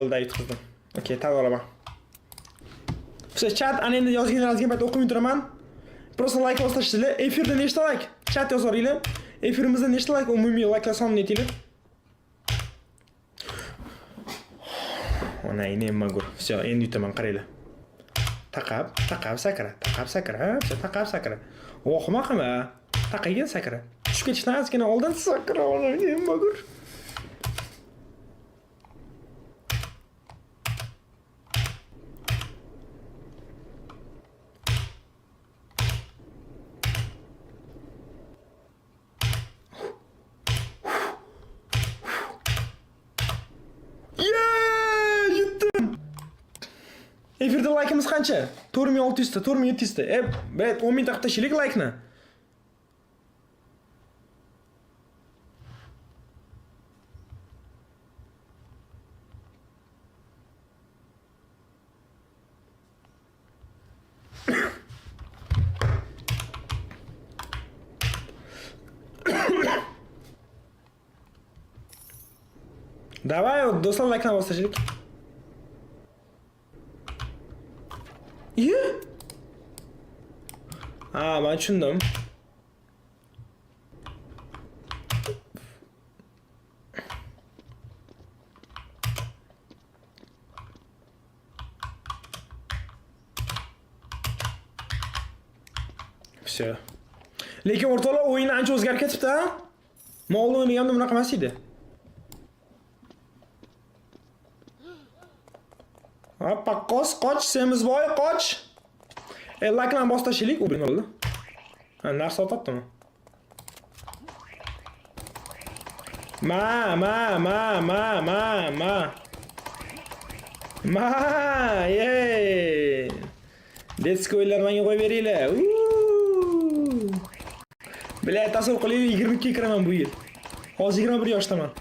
Bo'ldi, yutqizdim. Okey, tav olaman. Siz chat ana endi yozganlaringizga payt o'qib o'tiraman. Просто like bosishinglar. Efirda nechta like? Chat yozaringlar. Efirimizda nechta like umumiy likelar sonini aytinglar. Ona nima gur. Всё, endi yutaman, qaranglar. Taqab sakra. O'qima qilma. Taqagan sakra. Tushib ketishdan ozgina oldin sakra. Ona nima gur. Efirda like'imiz qancha? 4600 ta, 4700 ta. Bet 10 ming taqib tashlaylik like'ni. Давай, do'stlar, like'ni bosishlik. Ben tushundim. Всё. Lekin o'rtoqlar o'yin ancha o'zgarib ketibdi-a? Mol o'ynaganimda bunaqa emas edi. Hoppa, qoch, Semizboy, qoch. Like'ni bosib tashlaylik, u nima bo'ldi? Ha, narsa otibdimi? Yey. Detskiy o'yinlar menga qo'yib beringlar. Bilat, tasavvur qiling, 22 ga kiraman bu yil. Hozir 21 yoshdaman.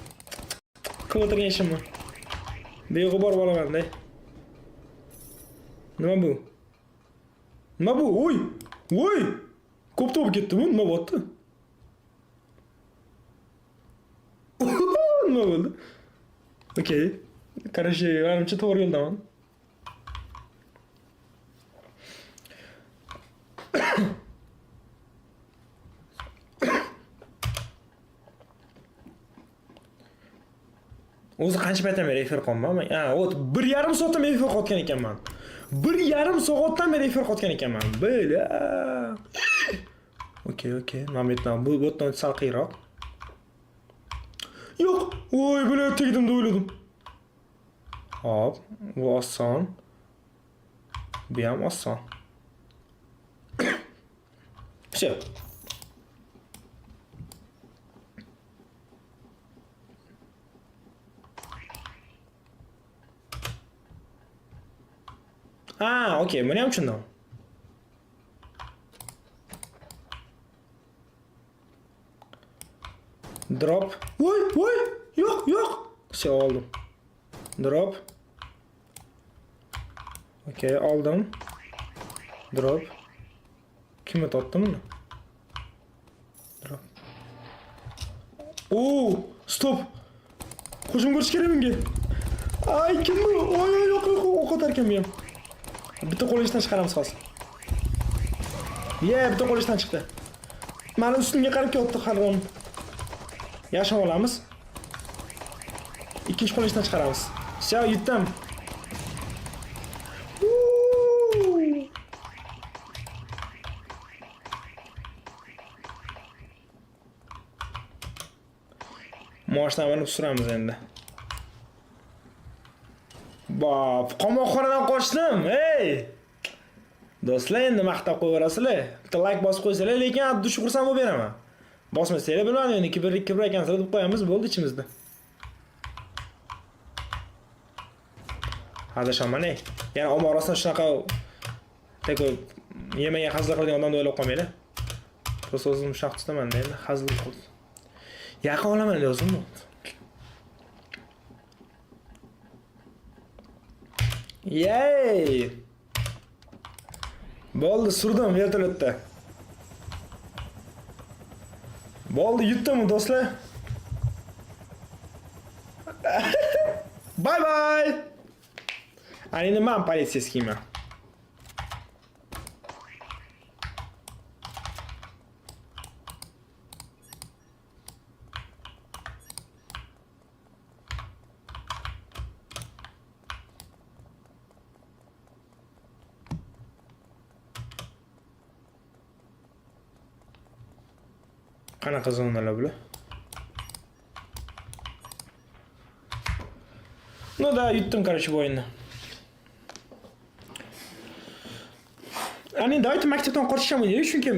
Qilib o'tirgan ishimni. Beg'ubor bo'laman-da. Nima bu? Voy! Ko'p to'p ketdi bu, nima bo'pti? Nima bo'ldi? Okey. Qarashga, menimcha to'g'ri yo'ldaman. O'zi qancha paytdan beri efir qolman? 1,5 soatdan beri efir qotgan ekanman. 1,5 soatdan beri efir qotgan ekanman. Bo'la. Okey. Mamletdan bu botdan sal qiyroq. Yo'q. Voy, bo'la tegdim deb o'yladim. Hop, bu oson. Bu ham oson. Всё. Okey, buni ham tushundim. Drop. Voy, yo'q. Всё, oldim. Drop. Okey, oldim. Drop. Kimga totdim uni? Drop. Stop. Hujum ko'rish kerak menga. Ay, kim bu? Yo'q, o'qotarkan men. Bitta qo'lishdan chiqaramiz hozir. Bitta qo'lishdan chiqdi. Meni ustimga qarab ketdi qarg'on. Yashab olamiz. Ikkinchi qo'lishdan chiqaramiz. Всё, yutdim. Moshdan minib suramiz endi. Qamoqxonadan qochdim. Hey! Do'stlar, endi maqtab qo'yaverasizlar. Bitta like bosib qo'ysanglar, lekin dush ursam bo'lib beraman. Bosmasanglar bilmadim, endi kibr ekansizlar deb qo'yamiz, bo'ldi ichimizda. Hadashaman, ey. Yana omorasini shunaqa tako yemaga hazil qilgan odamni o'ylab qolmaylar. Prosta o'zim shunaqa tutaman-da, endi hazil qilib. Yaqin olaman o'zimni. Yey! Bo'ldi, surdim vertolyotda. Bo'ldi, yutdimmi do'stlar? Bye bye. Ana endi men politsiyskiyman. Qanaqa zonalar bular? Ну да, yutdim короче bu o'yinni. Ani doim maktabdan qochishim o'ylaydi, chunki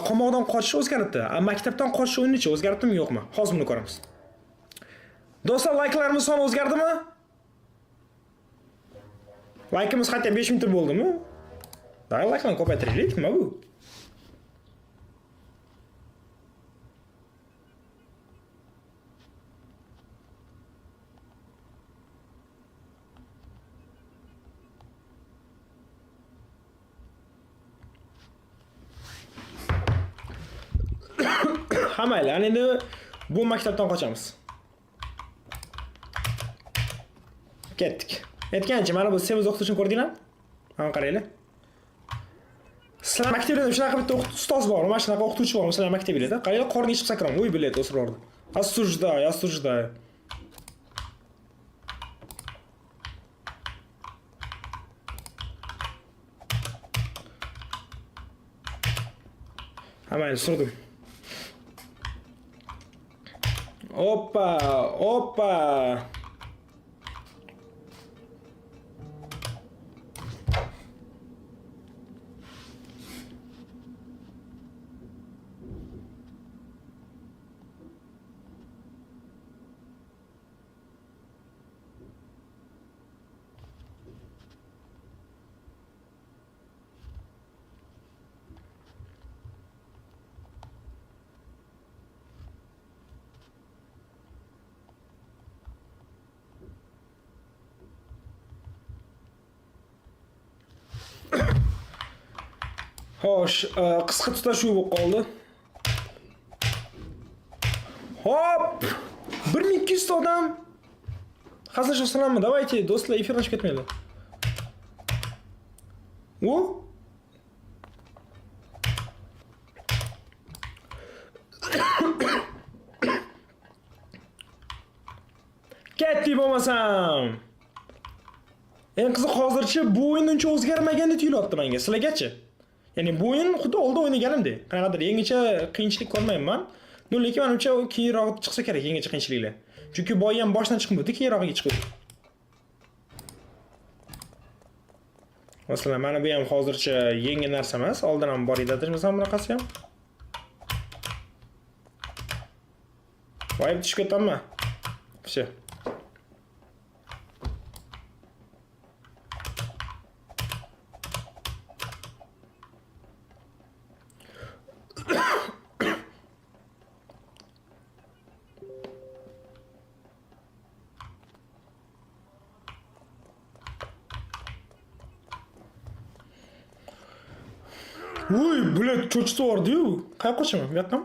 qamoqdan qochish o'zgaribdi. Maktabdan qochish o'yinichi o'zgaribdimi yo'qmi? Hozir buni ko'ramiz. Do'stlar, layklarimiz soni o'zgardimi? Laykimiz hatto 5 ming bo'ldimi? Day layklarni ko'paytiraylik, nima bu? Hamayli, ana endi bu maktabdan qochamiz. Ketdik. Aytgancha, mana bu semiz o'qituvchini ko'rdinglarmi? Mana qaranglar. Sizlar maktabda shunaqa bitta ustoz bor, mana shunaqa o'qituvchi bor, sizlar maktabingizda. Qaranglar, qorni ichib sakram. Voy, bilet o'sirardi. Осуждаю, осуждаю. Hamayli, surdim. Опа, опа. Xo'sh, qisqa tutashuv bo'lib qoldi. Hop! 1200 ta odam. Hazırlashasanlarmi? Давайте, do'stlar, efirdan chiqib ketmaylar. O? Ketdi bo'lmasam. Eng qiziq hozircha bu o'yin uncha o'zgarmagandek tuyulyapti menga. Sizlargachi? Ya'ni bu o'yin xuddi oldin o'ynaganimdek. Qanaqadir yangicha qiyinchilik ko'rmayman. Lekin menimcha keyinroq chiqsa kerak yangicha qiyinchiliklar. Chunki boy ham boshdan chiqmadi, keyinroqga chiqdi. Masalan, mana bu ham hozircha yengil narsa emas. Oldin ham bor edi, desam bunaqasi ham. Voy, tushib ketamanmi? Все. Voy, bular cho'chisi bor-ku. Qayerga qochaman? Bu yoqqa?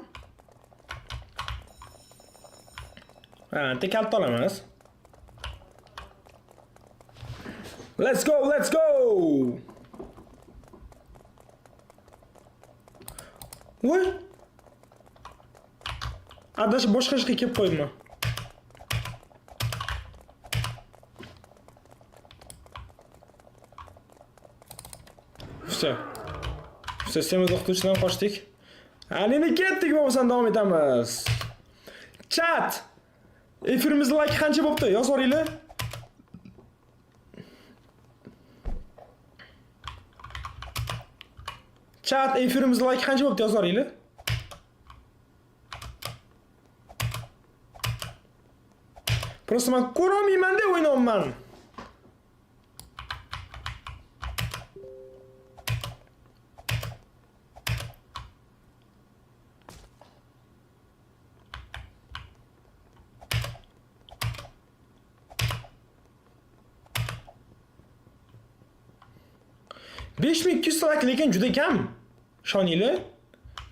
Ha, tekalt olamiz. Let's go, let's go. Voy. Adash boshqa ishga kelib qo'ydim. Все. Sistemiz o'qituvchidan qochdik. Endi ketdik, bo'lmasam davom etamiz. Chat. Efirimizda like qancha bo'pti? Yozib yuboringlar. Chat, efirimizda like qancha bo'pti? Yozib yuboringlar. Просто men ko'rolmayman-da o'ynayapman. Besh ming 200 ta like lekin juda kam. Ishoninglar.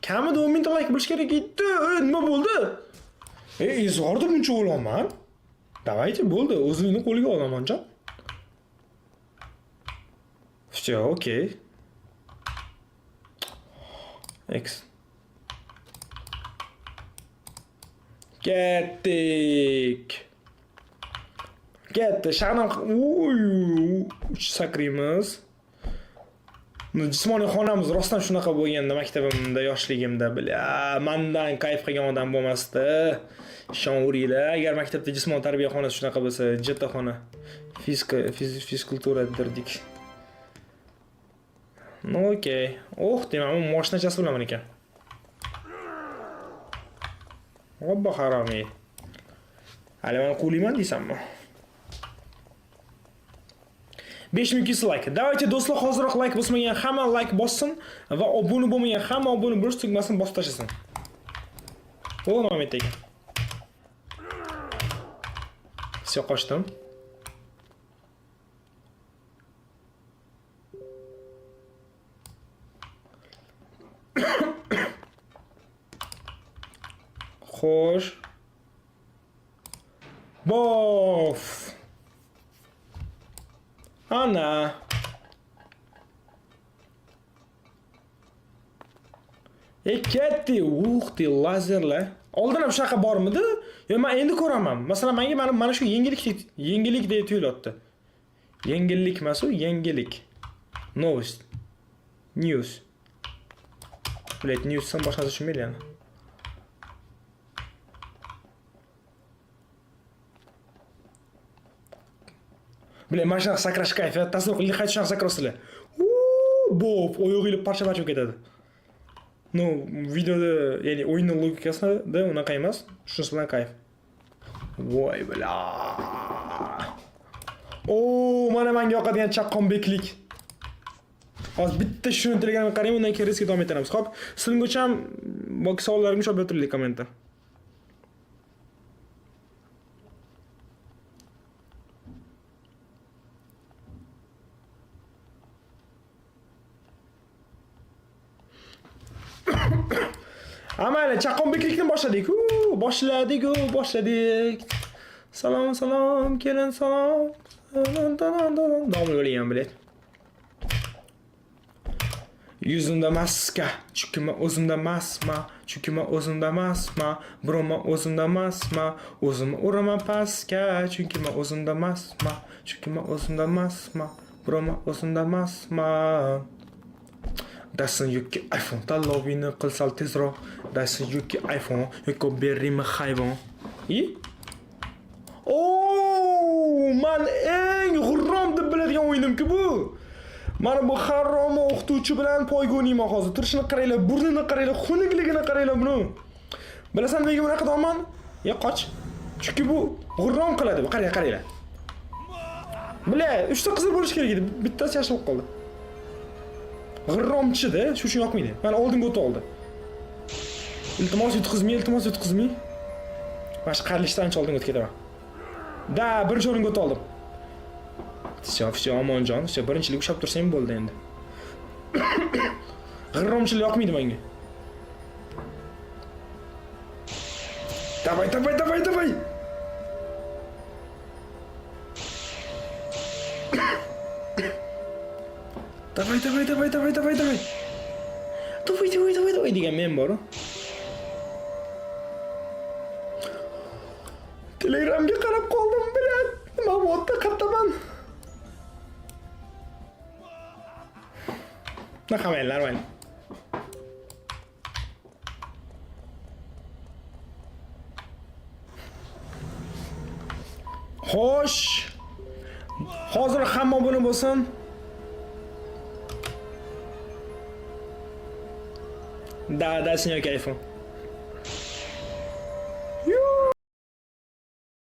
Kamida 10 ming ta like bo'lish kerak edi. Nima bo'ldi? Izg'orda buncha o'laman. Давайте bo'ldi, o'zingni qo'liga olaman jon. Ortiqcha, okey. X. Ketdik. Ketdi. Shag'dan sakraymiz. Jismoniy xonamiz rostdan shunaqa bo'lganda maktabimda, yoshligimda, mendan kayf qilgan odam bo'lmasdi. Ishonaveringlar, agar maktabda jismoniy tarbiya xonasi shunaqa bo'lsa, jitta xona. Fizkultura derdik. No, okey. Demak, mashinachasi bilaman ekan. Obbo haromiy. Hali men quvlayman deysanmi? 5200 like. Давайте do'stlar, hozirroq like bosmagan hamma like bossin va obuna bo'lmagan hamma obuna bo'lish tugmasini bosib tashlasin. Moment ekan. Всё, qochdim. Xo'sh. Bof. Ana. Ketdi, lazerlar. Oldin ham shunaqa bormidi? Yo, men endi ko'raman. Masalan, menga mana shu yengillik deb tuyulyapti. Yengillik emas-u, yangilik. Новость. News. Блять, newsdan boshqa narsa tushunmayman. Блин, mana shunaqa sakrash kayfiyat. Tasavvur qiling, qayta shunaqa sakrasizlar. Bof, oyog'inglar parcha-parcha bo'lib ketadi. No, videoda, ya'ni o'yinning logikasida unaqa emas. Shunisi bilan kayf. Voy bla. Mana menga yoqadigan chaqqonbeklik. Hozir bitta shuni telegram qarayman, undan keyin riskga davom etamiz. Xo'p, sizlarga ham bak savollaringizni javob bertirlik kommentda. Amayli, chaqqonbeklikni boshladik. Boshladik. Salom, kelin salom. Davom qilaman, bilet. Yuzimda maska, chunki men o'zimda emasman, chunki men o'zimda emasman, birovman o'zimda emasman, o'zimni uraman pastga, chunki men o'zimda emasman, chunki men o'zimda emasman, birovman o'zimda emasman. Dassin yoki iPhone tanlovini qilsal tezroq, dassin yoki iPhone yoki berrimi hayvon. Men eng g'urrom deb biladigan o'yinim-ku bu. Mana bu harom o'qituvchi bilan poyga o'ynayman hozir. Turishini qaranglar, burnini qaranglar, xunukligini qaranglar buni. Bilasan nega bunaqa deyman? Qoch. Chunki bu g'urrom qiladi. Qaranglar. Bila, 3 ta qizil bo'lish kerak edi. Bittasi yashilib qoldi. G'irromchi-da, shu uchun yoqmaydi. Mana oldinga o'tib oldi. Iltimos yutqizmay. Mana shu qarilishdan ancha oldinga o'tib ketaman. Da, birinchi o'ringa o'tib oldim. Всё, omonjon. Birinchilik ushlab tursam bo'ldi endi. G'irromchilik yoqmaydi menga. Давай. Давай degan men bor. Telegramga qarab qoldim, bilan. Nima bo'ldi, qattaman. Naqamaylar men. Xo'sh. Hozir hamma buni bo'lsin. Da, senyor kayfim.